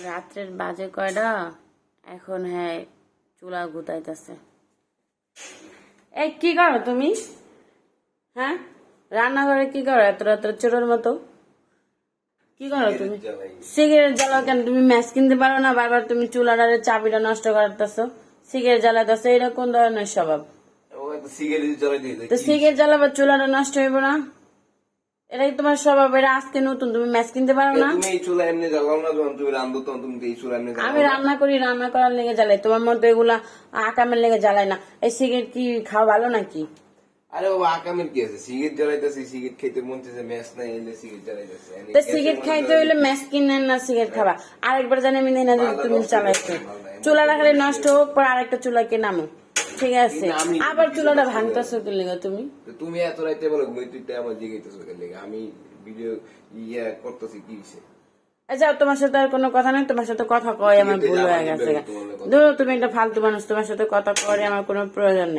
রাত্রের বাজে কয়টা এখন? হ্যাঁ, চুলা গুতাইতেছে। এই কি করো তুমি? হ্যাঁ, রান্নাঘরে কি করো এত রাত্রে চোরের মতো? কি করো তুমি? সিগারেট জ্বালাও কেন? তুমি ম্যাচ কিনতে পারো না? বারবার তুমি চুলাটার চাবিটা নষ্ট করতেছো, সিগারেট জ্বালাতেছো, এটা কোন ধরনের স্বভাব? তো সিগারেট জ্বালাবার চুলাটা নষ্ট হইব না? এটাই তোমার স্বভাব। এটা আজকে নতুন, তুমি ম্যাচ কিনতে পারো না? আমি রান্না করি, রান্না করার লেগে জ্বালাই, তোমার মতো এগুলা আকামের লেগে জ্বালাই না। এই সিগারেট কি খাওয়া ভালো নাকি? আরে বাবা, আকামের কি আছে? সিগারেট জ্বালাইতেছি, সিগারেট খেতে মন চাইছে, ম্যাচ নাই এলে সিগারেট জ্বালাইতেছে। তো সিগারেট খাইতে হইলে ম্যাচ কিনেন না, সিগারেট খাবা। আরেকবার জানি আমি না যদি তুমি চালাইছো, চুলাটা খালি নষ্ট হোক, পর আরেকটা চুলা কে নামো, ঠিক আছে? আবার চুলাটা ভাঙতেছো কি লেগে তুমি? তুমি এত রাইতে বলো তুই আমার জিগাইতেছো কেন লেগে? আমি ভিডিও করতেছি কি হইছে? আচ্ছা, তোমার সাথে আর কোনো কথা নেই, তোমার সাথে কথা কয় আমার ভুল হয়ে গেছে। তুমি একটা ফালতু মানুষ, তোমার সাথে কথা কয় আমার কোনো প্রয়োজন নেই।